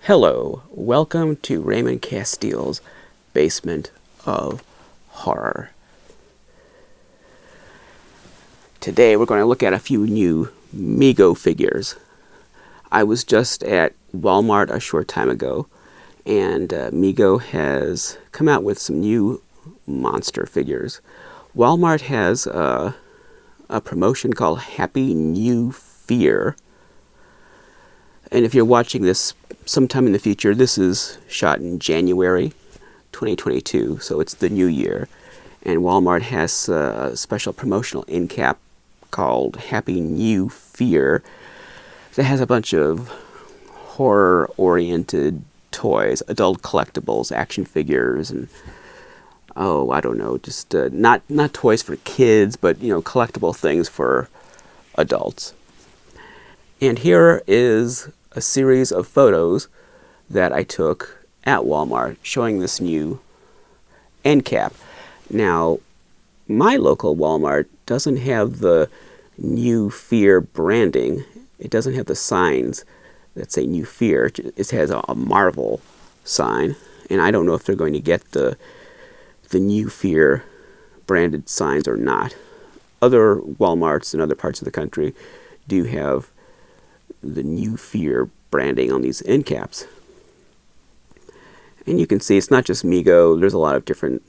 Hello, welcome to Raymond Castile's Basement of Horror. Today we're going to look at a few new Mego figures. I was just at Walmart a short time ago, and Mego has come out with some new monster figures. Walmart has a promotion called Happy New Fear. And if you're watching this sometime in the future, this is shot in January 2022, so it's the new year. And Walmart has a special promotional end cap called Happy New Fear that has a bunch of horror-oriented toys, adult collectibles, action figures, and I don't know, just not toys for kids, but collectible things for adults. And here is a series of photos that I took at Walmart showing this new end cap. Now, my local Walmart doesn't have the New Fear branding. It doesn't have the signs that say New Fear. It has a Marvel sign, and I don't know if they're going to get the New Fear branded signs or not. Other Walmarts in other parts of the country do have the New Fear branding on these end caps. And you can see it's not just Mego. There's a lot of different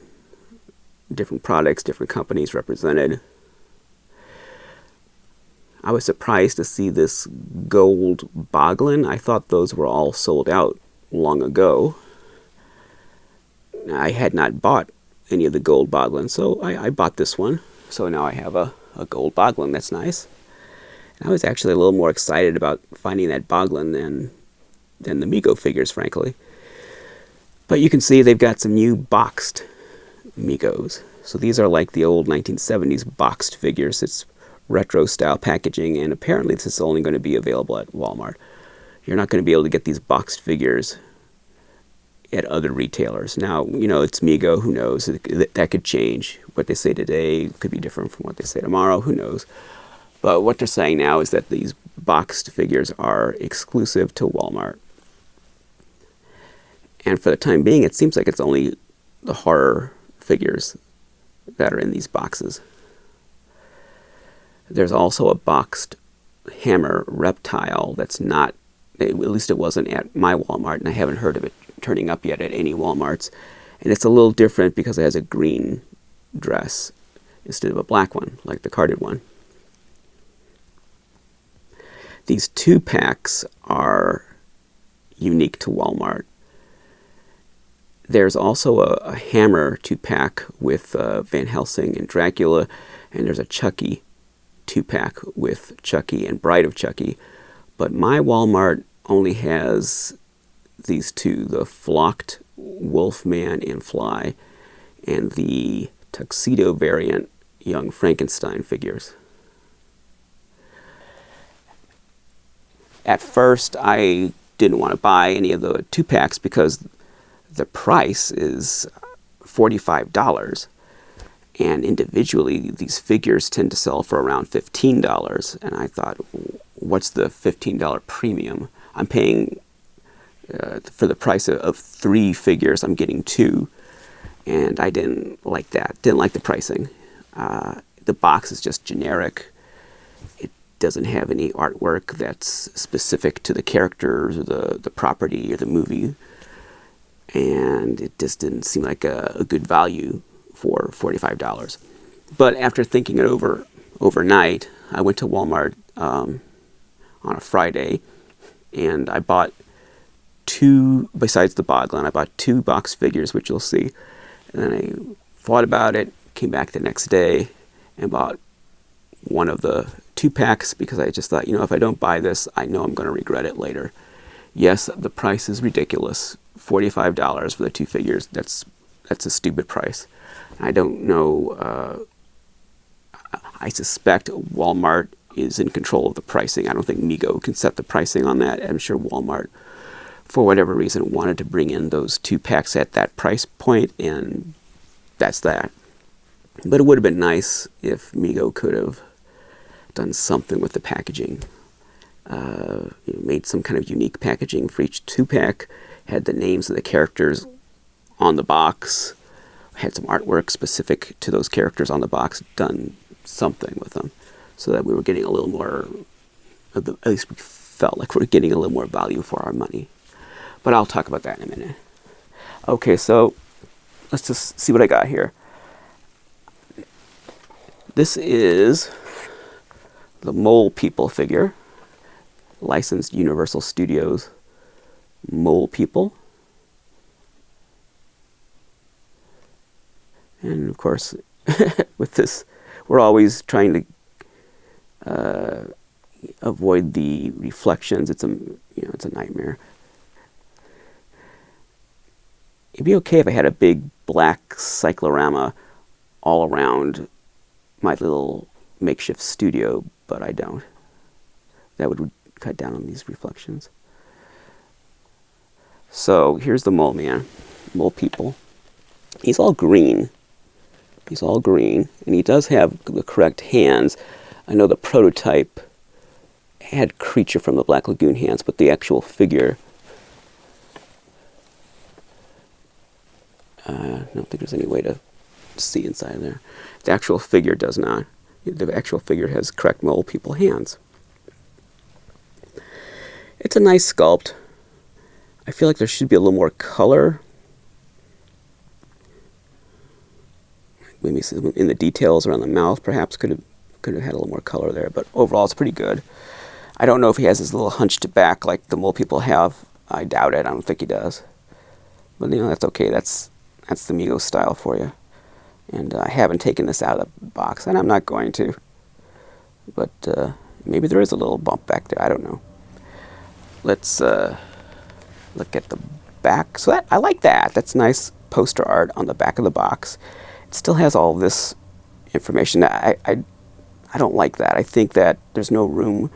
products, different companies represented. I was surprised to see this gold boglin. I thought those were all sold out long ago. I had not bought any of the gold boglins, so I bought this one. So now I have a gold boglin. That's nice. I was actually a little more excited about finding that boglin than the Mego figures, frankly. But you can see they've got some new boxed Megos. So these are like the old 1970s boxed figures. It's retro style packaging, and apparently this is only going to be available at Walmart. You're not going to be able to get these boxed figures at other retailers. Now, it's Mego. Who knows? That could change. What they say today could be different from what they say tomorrow. Who knows? But what they're saying now is that these boxed figures are exclusive to Walmart. And for the time being, it seems like it's only the horror figures that are in these boxes. There's also a boxed hammer reptile that's not, at least it wasn't at my Walmart, and I haven't heard of it turning up yet at any Walmarts. And it's a little different because it has a green dress instead of a black one, like the carded one. These 2-packs are unique to Walmart. There's also a Hammer 2-pack with Van Helsing and Dracula, and there's a Chucky 2-pack with Chucky and Bride of Chucky. But my Walmart only has these two, the Flocked Wolfman and Fly, and the Tuxedo variant Young Frankenstein figures. At first, I didn't want to buy any of the 2-packs because the price is $45. And individually, these figures tend to sell for around $15. And I thought, what's the $15 premium? I'm paying for the price of 3 figures, I'm getting 2. And I didn't like that. Didn't like the pricing. The box is just generic. It doesn't have any artwork that's specific to the characters or the property or the movie, and it just didn't seem like a good value for $45. But after thinking it over overnight, I went to Walmart on a Friday, and I bought 2, besides the boglin, I bought 2 box figures, which you'll see, and then I thought about it, came back the next day, and bought one of the 2-packs because I just thought, if I don't buy this, I know I'm going to regret it later. Yes, the price is ridiculous. $45 for the 2 figures. That's a stupid price. I don't know. I suspect Walmart is in control of the pricing. I don't think Mego can set the pricing on that. I'm sure Walmart, for whatever reason, wanted to bring in those 2-packs at that price point, and that's that. But it would have been nice if Mego could have done something with the packaging Made some kind of unique packaging for each 2-pack, had the names of the characters on the box, had some artwork specific to those characters on the box, done something with them, so that we were getting a little more, at least we felt like we were getting a little more value for our money. But I'll talk about that in a minute. Okay, so let's just see what I got here. This is the Mole People figure, licensed Universal Studios Mole People. And of course, with this, we're always trying to avoid the reflections. It's a nightmare. It'd be okay if I had a big black cyclorama all around my little makeshift studio, but I don't. That would cut down on these reflections. So here's the Mole Man, Mole People. He's all green. He's all green, and he does have the correct hands. I know the prototype had Creature from the Black Lagoon hands, but the actual figure, I don't think there's any way to see inside there. The actual figure does not. The actual figure has correct Mole People hands. It's a nice sculpt. I feel like there should be a little more color. Maybe in the details around the mouth, perhaps could have had a little more color there. But overall, it's pretty good. I don't know if he has his little hunched back like the Mole People have. I doubt it. I don't think he does. But that's okay. That's the Mego style for you. And I haven't taken this out of the box, and I'm not going to. But maybe there is a little bump back there. I don't know. Let's look at the back. So I like that. That's nice poster art on the back of the box. It still has all this information. I don't like that. I think that there's no room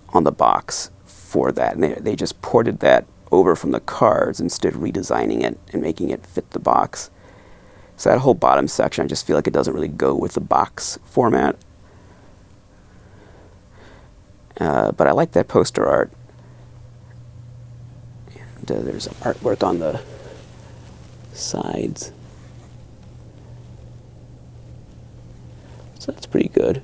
on the box for that. And they just ported that over from the cards instead of redesigning it and making it fit the box. So that whole bottom section, I just feel like it doesn't really go with the box format. But I like that poster art. And there's artwork on the sides. So that's pretty good.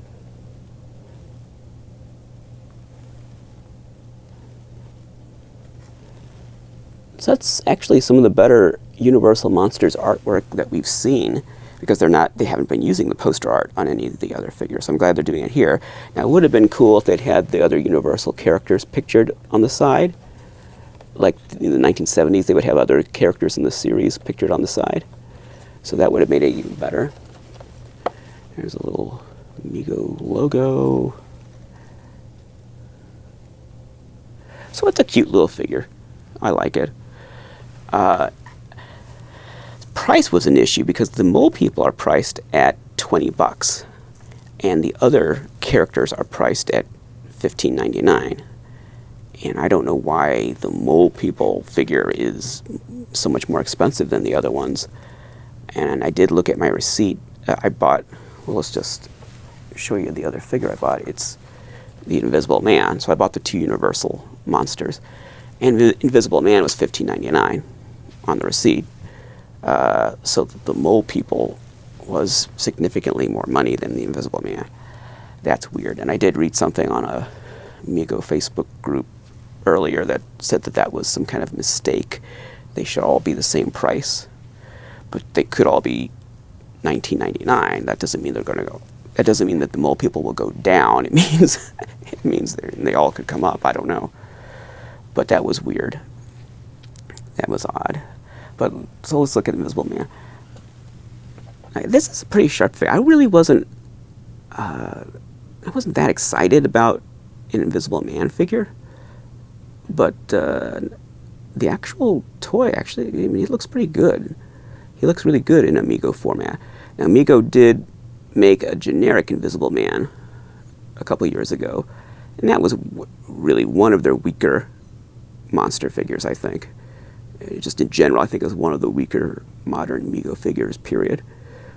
So that's actually some of the better Universal Monsters artwork that we've seen, because they haven't been using the poster art on any of the other figures. So I'm glad they're doing it here. Now, it would have been cool if they'd had the other Universal characters pictured on the side. Like in the 1970s, they would have other characters in the series pictured on the side. So that would have made it even better. There's a little Mego logo. So it's a cute little figure. I like it. Price was an issue because the Mole People are priced at $20, and the other characters are priced at $15.99. And I don't know why the Mole People figure is so much more expensive than the other ones. And I did look at my receipt. I bought, well, let's just show you the other figure I bought. It's the Invisible Man. So I bought the 2 Universal Monsters. And the Invisible Man was $15.99 on the receipt. So the Mole People was significantly more money than the Invisible Man. That's weird. And I did read something on a Mego Facebook group earlier that said that was some kind of mistake. They should all be the same price, but they could all be $19.99. That doesn't mean they're going to go. That doesn't mean that the Mole People will go down. It means they all could come up. I don't know. But that was weird. That was odd. But so let's look at Invisible Man. This is a pretty sharp figure. I really wasn't that excited about an Invisible Man figure. But the actual toy, actually, I mean, he looks pretty good. He looks really good in Mego format. Now, Mego did make a generic Invisible Man a couple years ago, and that was really one of their weaker monster figures, I think. Just in general, I think it was one of the weaker modern Mego figures, period.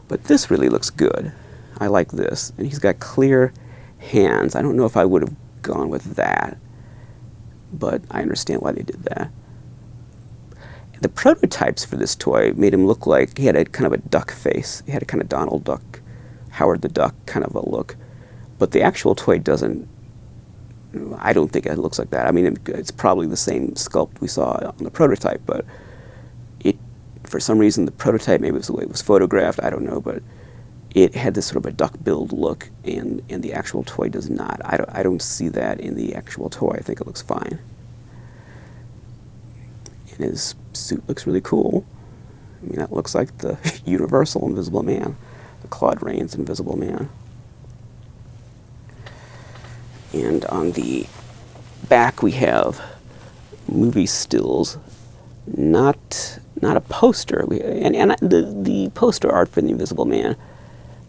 But this really looks good. I like this. And he's got clear hands. I don't know if I would have gone with that. but I understand why they did that. The prototypes for this toy made him look like he had a kind of a duck face. He had a kind of Donald Duck, Howard the Duck kind of a look. But the actual toy doesn't, I don't think it looks like that. I mean, it's probably the same sculpt we saw on the prototype, but for some reason, the prototype, maybe it was the way it was photographed, I don't know, but it had this sort of a duck-billed look, and the actual toy does not. I don't see that in the actual toy. I think it looks fine. And his suit looks really cool. I mean, that looks like the Universal Invisible Man, the Claude Rains Invisible Man. And on the back, we have movie stills, not a poster. And the poster art for the Invisible Man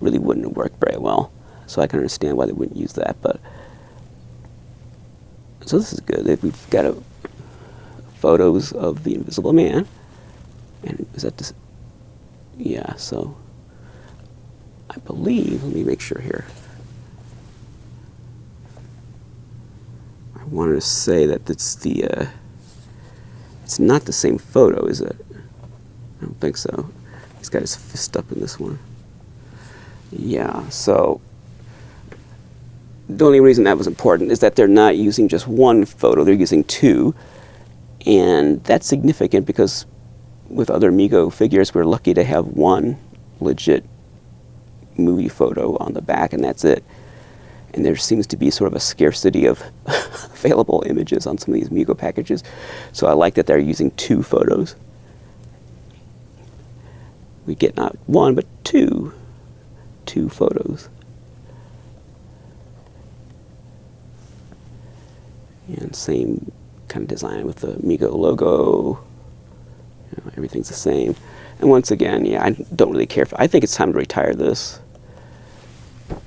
really wouldn't work very well. So I can understand why they wouldn't use that. But so this is good. We've got photos of the Invisible Man. And is that this? Yeah, so I believe, let me make sure here. I wanted to say that it's it's not the same photo, is it? I don't think so. He's got his fist up in this one. Yeah, so the only reason that was important is that they're not using just one photo, they're using two. And that's significant because with other Mego figures, we're lucky to have one legit movie photo on the back, and that's it. And there seems to be sort of a scarcity of available images on some of these Mego packages. So I like that they're using two photos. We get not one, but two photos. And same kind of design with the Mego logo. You know, everything's the same. And once again, yeah, I don't really care. I think it's time to retire this.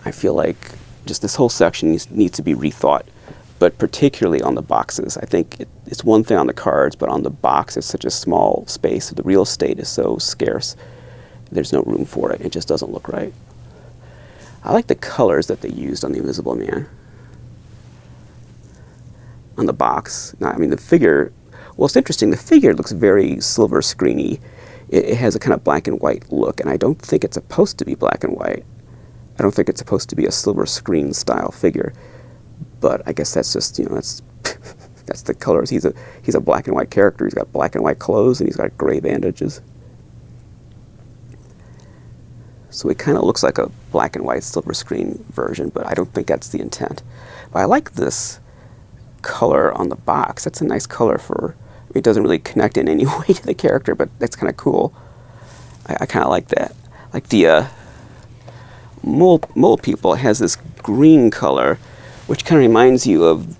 I feel like just this whole section needs to be rethought, but particularly on the boxes. I think it's one thing on the cards, but on the box it's such a small space. The real estate is so scarce. There's no room for it. It just doesn't look right. I like the colors that they used on the Invisible Man. On the box. Now, I mean, the figure, well, it's interesting. The figure looks very silver screeny. It has a kind of black and white look, and I don't think it's supposed to be black and white. I don't think it's supposed to be a silver screen style figure, but I guess that's just, you know, that's that's the colors. He's a black and white character. He's got black and white clothes, and he's got gray bandages. So it kind of looks like a black and white silver screen version, but I don't think that's the intent. But I like this color on the box. That's a nice color for, it doesn't really connect in any way to the character, but that's kind of cool. I kind of like that. Like the mole people has this green color, which kind of reminds you of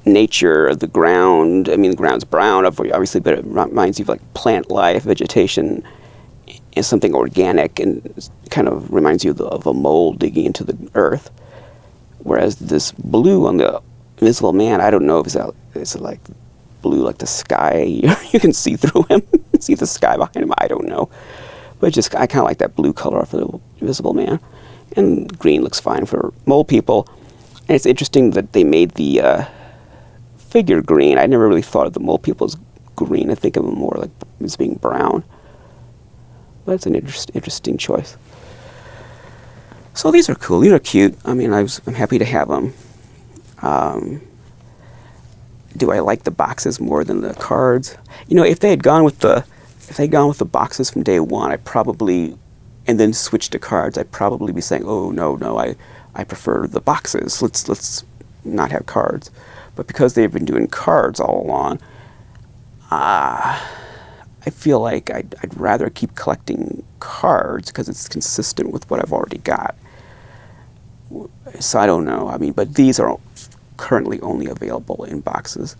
nature, the ground. I mean, the ground's brown, obviously, but it reminds you of like plant life, vegetation, and something organic, and kind of reminds you of a mole digging into the earth. Whereas this blue on the Invisible Man, I don't know if it's like blue like the sky. You can see through him, see the sky behind him. I don't know. But just I kind of like that blue color for the Invisible Man. And green looks fine for mole people. And it's interesting that they made the figure green. I never really thought of the mole people as green. I think of them more like as being brown. But it's an interesting choice. So these are cool. These are cute. I mean, I'm happy to have them. Do I like the boxes more than the cards? You know, if they had gone with the boxes from day one, and then switched to cards, I'd probably be saying, oh no, I prefer the boxes. Let's not have cards. But because they've been doing cards all along, I feel like I'd rather keep collecting cards because it's consistent with what I've already got. So I don't know. I mean, but these are currently only available in boxes.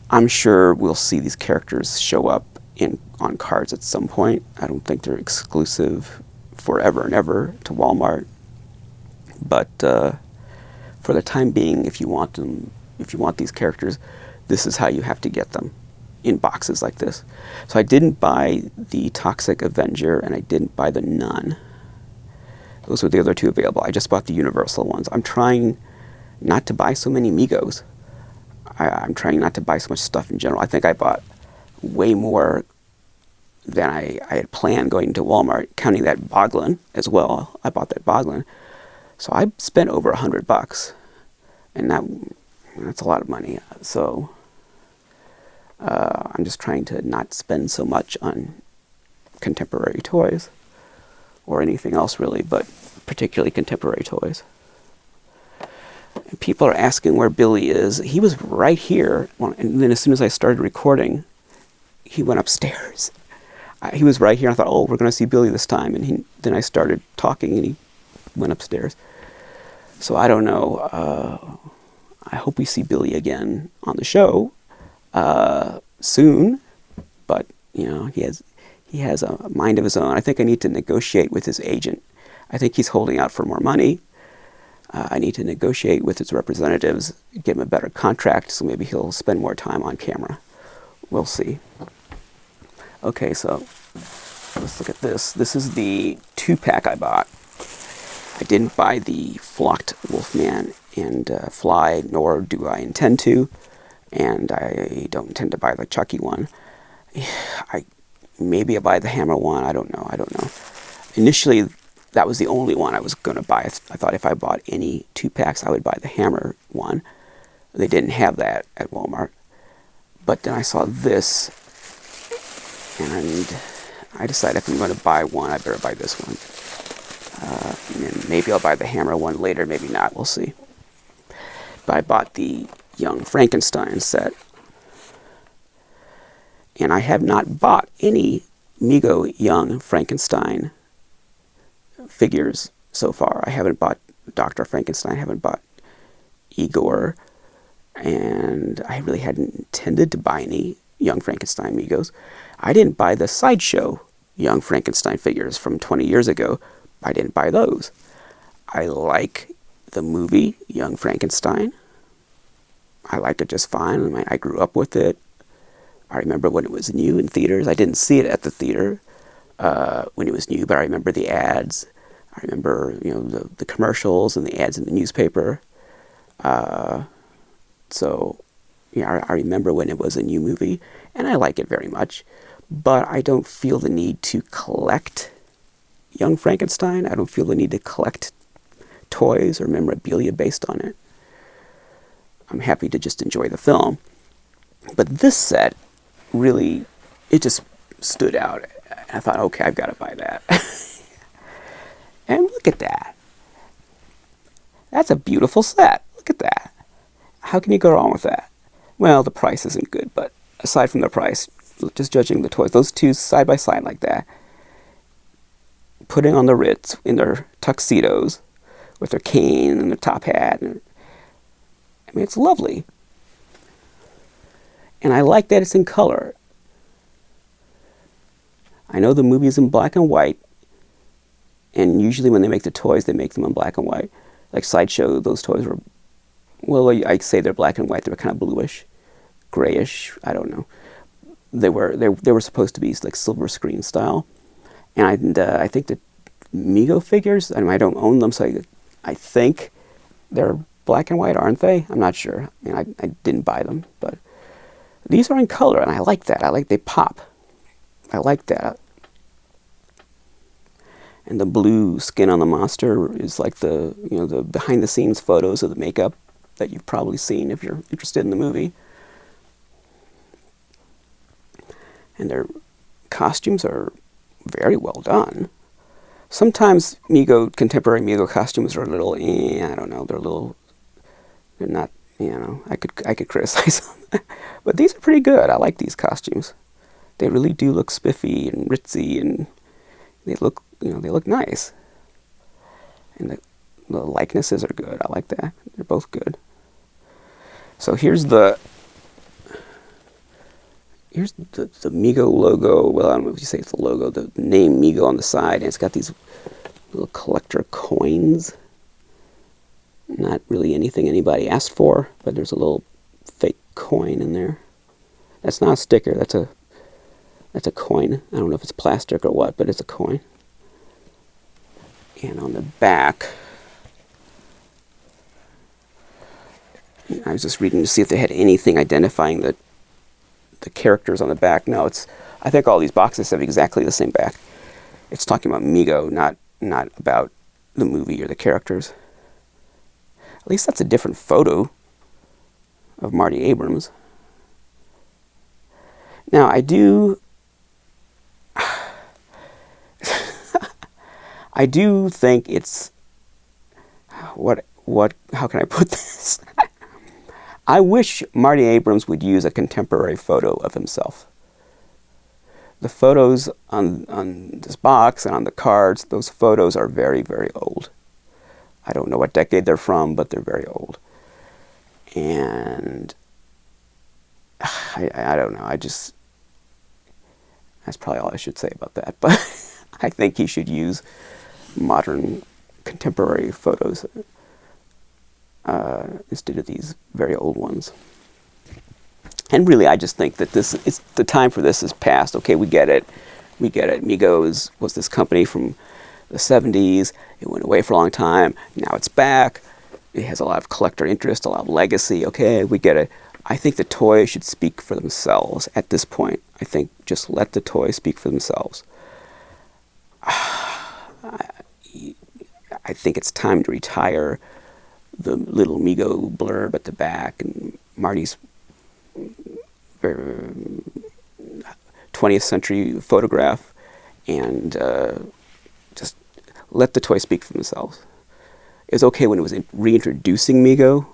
I'm sure we'll see these characters show up on cards at some point. I don't think they're exclusive forever and ever to Walmart. But for the time being, if you want these characters, this is how you have to get them, in boxes like this. So I didn't buy the Toxic Avenger, and I didn't buy the Nun. Those were the other two available. I just bought the Universal ones. I'm trying not to buy so many Megos. I'm trying not to buy so much stuff in general. I think I bought way more than I had planned going to Walmart, counting that Boglin as well. I bought that Boglin. So I spent over $100, and that's a lot of money. So I'm just trying to not spend so much on contemporary toys or anything else really, but particularly contemporary toys. And people are asking where Billy is. He was right here, and then as soon as I started recording, he went upstairs. He was right here. I thought, oh, we're going to see Billy this time, and then I started talking, and he went upstairs. So I don't know. I hope we see Billy again on the show soon, but he has a mind of his own. I think I need to negotiate with his agent. I think he's holding out for more money. I need to negotiate with his representatives, get him a better contract, so maybe he'll spend more time on camera. We'll see. Okay, so let's look at this. This is the 2-pack I bought. I didn't buy the flocked Wolfman and Fly, nor do I intend to, and I don't intend to buy the Chucky one. Maybe I'll buy the Hammer one. I don't know. Initially, that was the only one I was going to buy. I thought if I bought any 2-packs, I would buy the Hammer one. They didn't have that at Walmart. But then I saw this, and I decided if I'm going to buy one, I better buy this one. And maybe I'll buy the Hammer one later, maybe not. We'll see. But I bought the Young Frankenstein set. And I have not bought any Mego Young Frankenstein figures so far. I haven't bought Dr. Frankenstein, I haven't bought Igor, and I really hadn't intended to buy any Young Frankenstein Megos. I didn't buy the Sideshow Young Frankenstein figures from 20 years ago. I didn't buy those. I like the movie Young Frankenstein. I liked it just fine. I grew up with it. I remember when it was new in theaters. I didn't see it at the theater when it was new, but I remember the ads. I remember, the commercials and the ads in the newspaper. So, I remember when it was a new movie, and I like it very much. But I don't feel the need to collect Young Frankenstein. I don't feel the need to collect toys or memorabilia based on it. I'm happy to just enjoy the film. But this set, really, it just stood out. I thought, okay, I've got to buy that. And look at that. That's a beautiful set. Look at that. How can you go wrong with that? Well, the price isn't good, but aside from the price, just judging the toys, those two side by side like that, putting on the Ritz in their tuxedos with their cane and their top hat. It's lovely. And I like that it's in color. I know the movie's in black and white, and usually when they make the toys, they make them in black and white. Like Sideshow, those toys were, well, I'd say they're black and white. They were kind of bluish, grayish. I don't know. They were supposed to be like silver screen style, and I think the Mego figures. I don't own them, so I think they're black and white, aren't they? I'm not sure. I didn't buy them, but these are in color, and I like that. They pop. I like that. And the blue skin on the monster is like the behind-the-scenes photos of the makeup that you've probably seen if you're interested in the movie. And their costumes are very well done. Sometimes contemporary Mego costumes are a little, I don't know, they're not, I could criticize them. But these are pretty good. I like these costumes. They really do look spiffy and ritzy, and they look nice. And the likenesses are good. I like that. They're both good. So here's the Mego logo. Well, I don't know if you say it's the logo. The name Mego on the side, and it's got these little collector coins. Not really anything anybody asked for, but there's a little fake coin in there. That's not a sticker. That's a coin. I don't know if it's plastic or what, but it's a coin. And on the back, I was just reading to see if they had anything identifying the characters on the back. No, I think all these boxes have exactly the same back. It's talking about Mego, not about the movie or the characters. At least that's a different photo of Marty Abrams. Now, I do think it's how can I put this? I wish Marty Abrams would use a contemporary photo of himself. The photos on this box and on the cards, those photos are very, very old. I don't know what decade they're from, but they're very old. And I don't know. That's probably all I should say about that. But I think he should use modern, contemporary photos instead of these very old ones. And really, I just think that the time for this is past. Okay, we get it. Mego was this company from the 70s. It went away for a long time. Now it's back. It has a lot of collector interest, a lot of legacy. Okay, we get it. I think the toys should speak for themselves at this point. I think just let the toys speak for themselves. I think it's time to retire the little Mego blurb at the back and Marty's 20th century photograph, and just let the toys speak for themselves. It was okay when it was reintroducing Mego,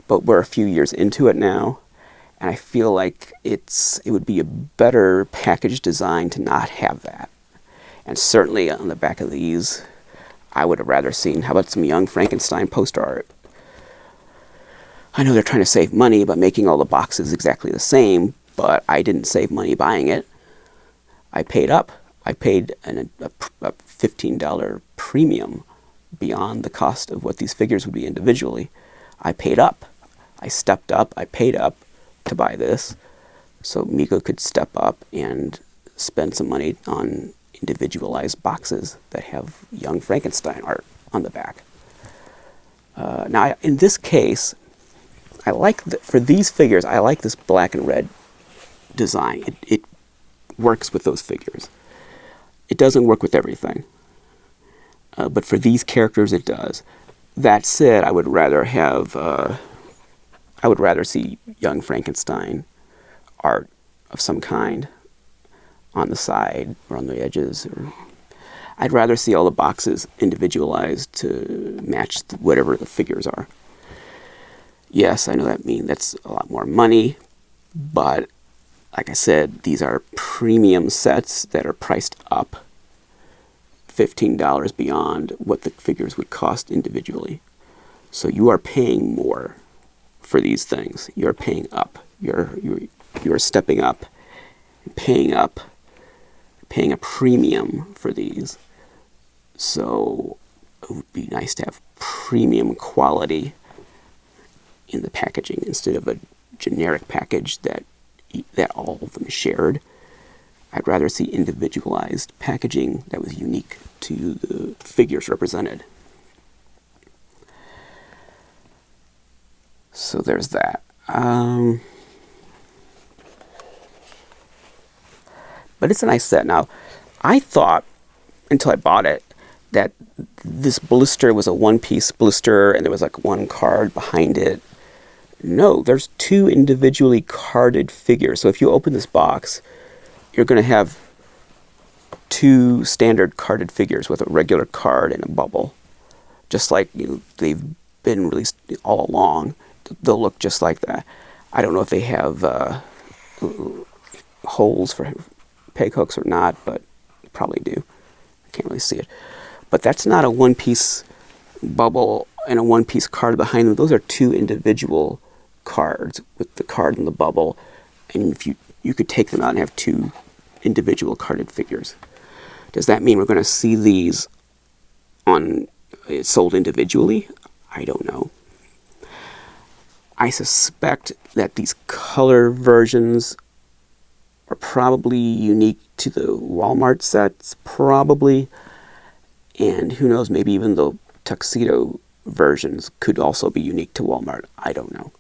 but we're a few years into it now, and I feel like it would be a better package design to not have that. And certainly on the back of these, I would have rather seen, how about some Young Frankenstein poster art? I know they're trying to save money by making all the boxes exactly the same, but I didn't save money buying it. I paid up. I paid a $15 premium beyond the cost of what these figures would be individually. I paid up. I stepped up. I paid up to buy this, so Mego could step up and spend some money on individualized boxes that have Young Frankenstein art on the back. Now, in this case, for these figures, I like this black and red design. It works with those figures. It doesn't work with everything, but for these characters, it does. That said, I would rather see Young Frankenstein art of some kind on the side or on the edges. I'd rather see all the boxes individualized to match whatever the figures are. Yes, I know that's a lot more money, but like I said, these are premium sets that are priced up $15 beyond what the figures would cost individually. So you are paying more for these things. You're paying up. You're stepping up, paying a premium for these. So it would be nice to have premium quality in the packaging instead of a generic package that all of them shared. I'd rather see individualized packaging that was unique to the figures represented. So there's that. But it's a nice set. Now, I thought, until I bought it, that this blister was a one-piece blister and there was like one card behind it. No, there's two individually carded figures. So if you open this box, you're going to have two standard carded figures with a regular card and a bubble. Just like they've been released all along. They'll look just like that. I don't know if they have holes for peg hooks or not, but probably do. I can't really see it. But that's not a one-piece bubble and a one-piece card behind them. Those are two individual cards with the card and the bubble. And if you could take them out and have two individual carded figures. Does that mean we're going to see these sold individually? I don't know. I suspect that these color versions are probably unique to the Walmart sets, probably. And who knows, maybe even the tuxedo versions could also be unique to Walmart. I don't know.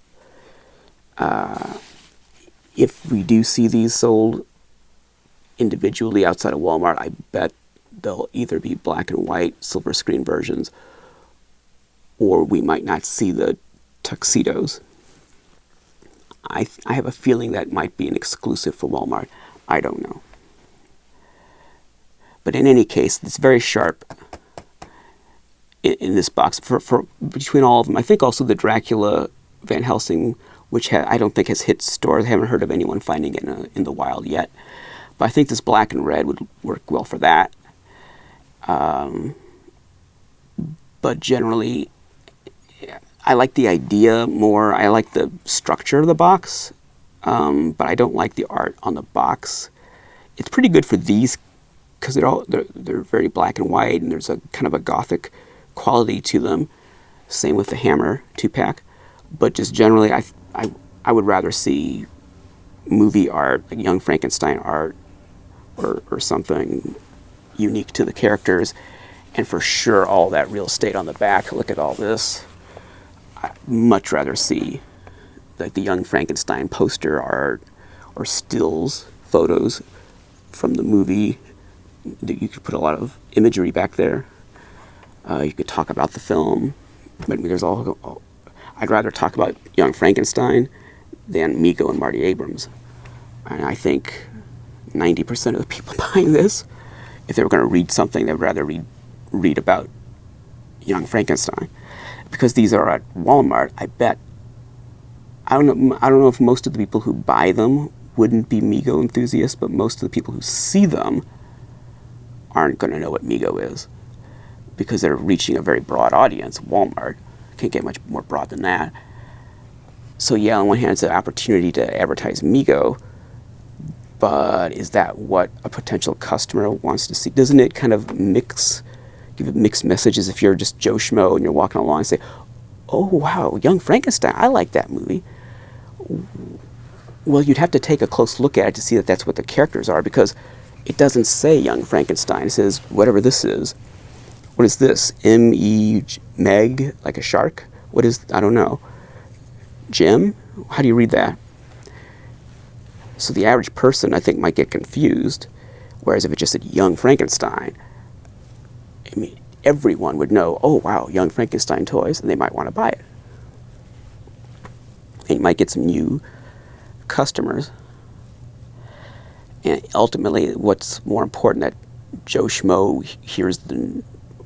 If we do see these sold individually outside of Walmart, I bet they'll either be black and white silver screen versions, or we might not see the tuxedos. I have a feeling that might be an exclusive for Walmart. I don't know. But in any case, it's very sharp in this box for between all of them. I think also the Dracula Van Helsing, which I don't think has hit stores. I haven't heard of anyone finding it in the wild yet. But I think this black and red would work well for that. But generally, I like the idea more. I like the structure of the box, but I don't like the art on the box. It's pretty good for these because they're very black and white, and there's a kind of a gothic quality to them. Same with the Hammer 2-pack. But just generally, I would rather see movie art, like Young Frankenstein art, or something unique to the characters. And for sure, all that real estate on the back. Look at all this. I'd much rather see like the Young Frankenstein poster art or stills photos from the movie. You could put a lot of imagery back there. You could talk about the film. But there's I'd rather talk about Young Frankenstein than Mego and Marty Abrams. And I think 90% of the people buying this, if they were going to read something, they would rather read about Young Frankenstein. Because these are at Walmart, I bet. I don't know if most of the people who buy them wouldn't be Mego enthusiasts, but most of the people who see them aren't going to know what Mego is, because they're reaching a very broad audience. Walmart can't get much more broad than that. So yeah, on one hand, it's an opportunity to advertise Mego, but is that what a potential customer wants to see? Doesn't it kind of give it mixed messages if you're just Joe Schmo and you're walking along and say, oh wow, Young Frankenstein, I like that movie. Well, you'd have to take a close look at it to see that that's what the characters are, because it doesn't say Young Frankenstein. It says whatever this is. What is this? Meg, like a shark? What is, I don't know. Jim? How do you read that? So the average person, I think, might get confused, whereas if it just said Young Frankenstein, I mean, everyone would know, oh wow, Young Frankenstein toys, and they might want to buy it. And you might get some new customers. And ultimately, what's more important, that Joe Schmo hears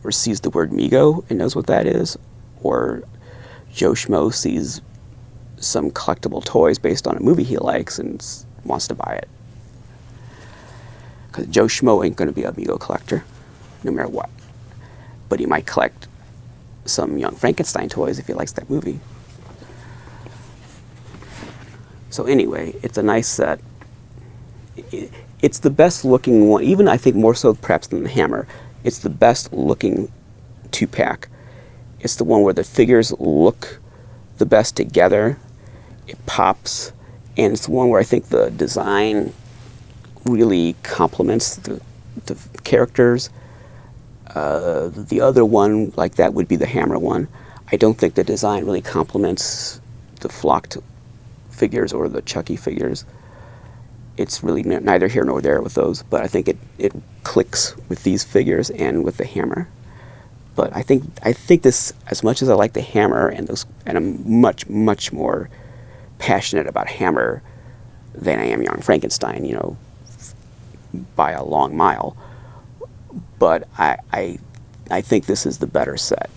or sees the word Mego and knows what that is, or Joe Schmo sees some collectible toys based on a movie he likes and wants to buy it. Because Joe Schmo ain't going to be a Mego collector, no matter what. But he might collect some Young Frankenstein toys if he likes that movie. So anyway, it's a nice set. It's the best looking one, even I think more so perhaps than the Hammer. It's the best looking 2-pack. It's the one where the figures look the best together. It pops. And it's the one where I think the design really complements the characters. The other one like that would be the Hammer one. I don't think the design really complements the flocked figures or the Chucky figures. It's really neither here nor there with those, but I think it clicks with these figures and with the Hammer. But I think this, as much as I like the Hammer and I'm much more passionate about Hammer than I am Young Frankenstein, by a long mile. But I think this is the better set,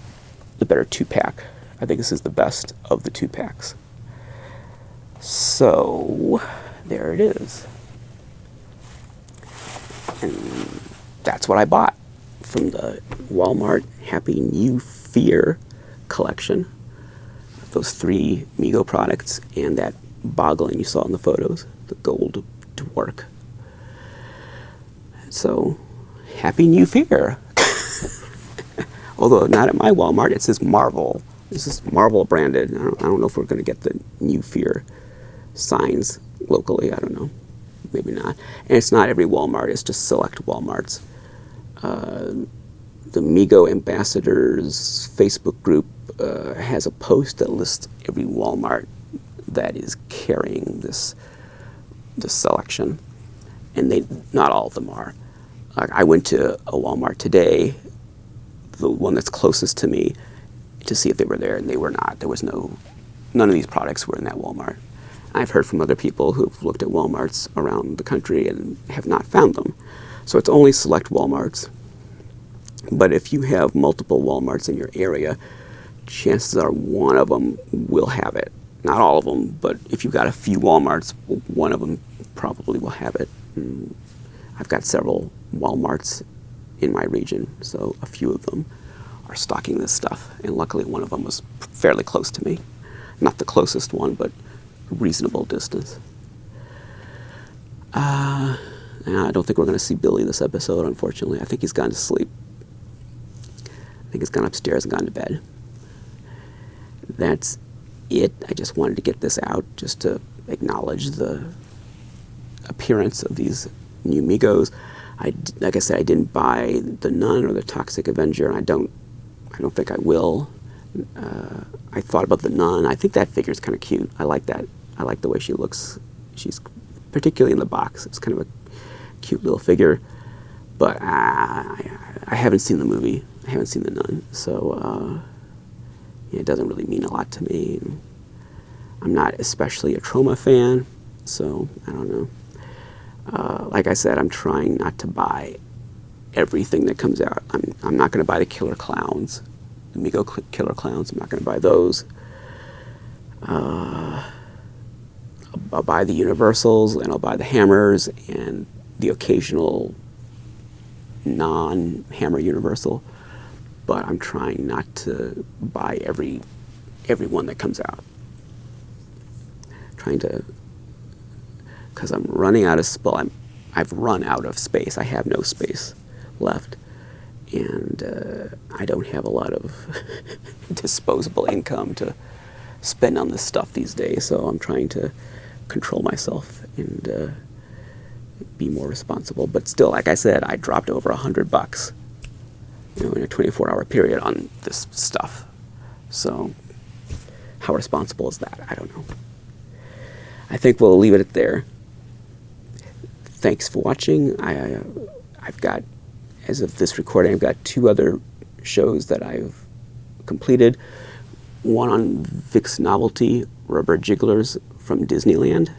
the better 2-pack. I think this is the best of the 2-packs. So there it is. And that's what I bought from the Walmart Happy New Fear collection. Those 3 Mego products and that boggling you saw in the photos, the gold dwarf. So, Happy New Fear. Although not at my Walmart, it says Marvel. This is Marvel branded. I don't know if we're going to get the New Fear signs locally. I don't know. Maybe not. And it's not every Walmart. It's just select Walmarts. the Mego Ambassadors Facebook group has a post that lists every Walmart that is carrying this selection, and not all of them are. I went to a Walmart today, the one that's closest to me, to see if they were there, and they were not. There was none of these products were in that Walmart. I've heard from other people who've looked at Walmarts around the country and have not found them. So it's only select Walmarts. But if you have multiple Walmarts in your area, chances are one of them will have it. Not all of them, but if you've got a few Walmarts, one of them probably will have it. And I've got several Walmarts in my region, so a few of them are stocking this stuff. And luckily one of them was fairly close to me. Not the closest one, but a reasonable distance. I don't think we're going to see Billy this episode, unfortunately. I think he's gone to sleep. I think he's gone upstairs and gone to bed. That's it. I just wanted to get this out just to acknowledge the appearance of these new Megos. Like I said, I didn't buy the Nun or the Toxic Avenger, and I don't think I will. I thought about the Nun. I think that figure's kind of cute. I like that. I like the way she looks. She's particularly in the box. It's kind of a cute little figure. But I haven't seen the movie. I haven't seen the Nun, so it doesn't really mean a lot to me. I'm not especially a Trauma fan, so I don't know. Like I said, I'm trying not to buy everything that comes out. I'm not going to buy the Killer Clowns, the Mego Killer Clowns. I'm not going to buy those. I'll buy the Universals, and I'll buy the Hammers, and the occasional non-Hammer Universal. But I'm trying not to buy every one that comes out. Trying to, because I'm running out of I've run out of space. I have no space left, and I don't have a lot of disposable income to spend on this stuff these days. So I'm trying to control myself and be more responsible. But still, like I said, I dropped over $100, in a 24-hour period on this stuff. So how responsible is that? I don't know. I think we'll leave it there. Thanks for watching. I've got, as of this recording, I've got 2 other shows that I've completed. One on Vic's Novelty Rubber Jigglers from Disneyland.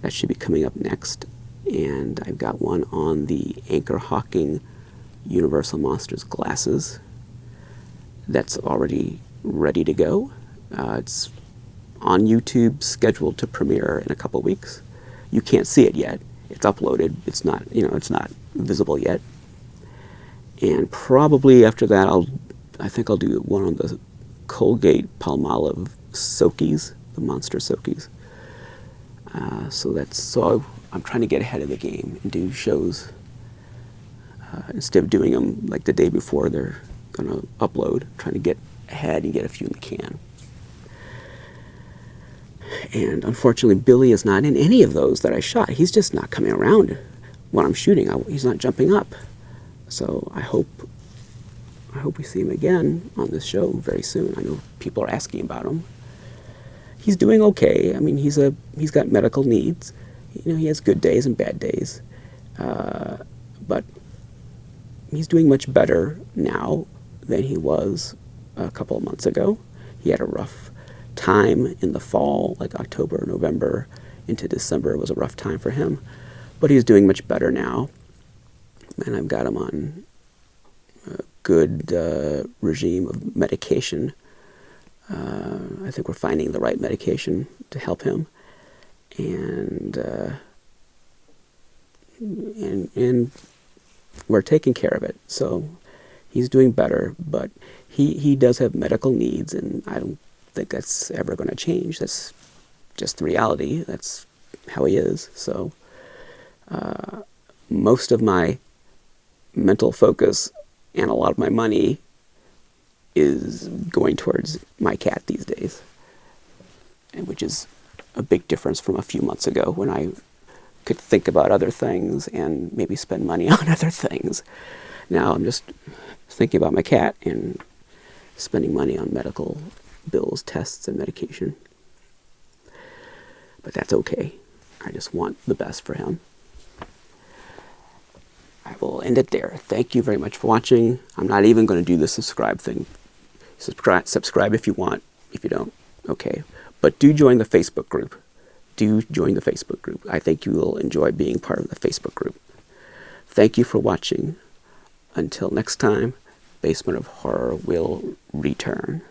That should be coming up next. And I've got one on the Anchor Hawking Universal Monsters glasses. That's already ready to go. It's on YouTube, scheduled to premiere in a couple weeks. You can't see it yet. It's uploaded. It's not, it's not visible yet. And probably after that, I think I'll do one on the Colgate Palmolive Soakies, the Monster Soakies. So I'm trying to get ahead of the game and do shows instead of doing them like the day before they're going to upload. Trying to get ahead and get a few in the can. And unfortunately, Billy is not in any of those that I shot. He's just not coming around when I'm shooting. He's not jumping up. So I hope we see him again on this show very soon. I know people are asking about him. He's doing okay. I mean, he's got medical needs. He has good days and bad days. But he's doing much better now than he was a couple of months ago. He had a rough time in the fall, like October, November, into December was a rough time for him. But he's doing much better now. And I've got him on a good regime of medication. I think we're finding the right medication to help him. And we're taking care of it. So he's doing better, but he does have medical needs, and I don't think that's ever going to change. That's just the reality. That's how he is. So most of my mental focus and a lot of my money is going towards my cat these days, and which is a big difference from a few months ago when I could think about other things and maybe spend money on other things. Now I'm just thinking about my cat and spending money on medical bills, tests, and medication. But that's okay. I just want the best for him. I will end it there. Thank you very much for watching. I'm not even going to do the subscribe thing. Subscribe if you want. If you don't, okay. But do join the Facebook group. Do join the Facebook group. I think you will enjoy being part of the Facebook group. Thank you for watching. Until next time, Basement of Horror will return.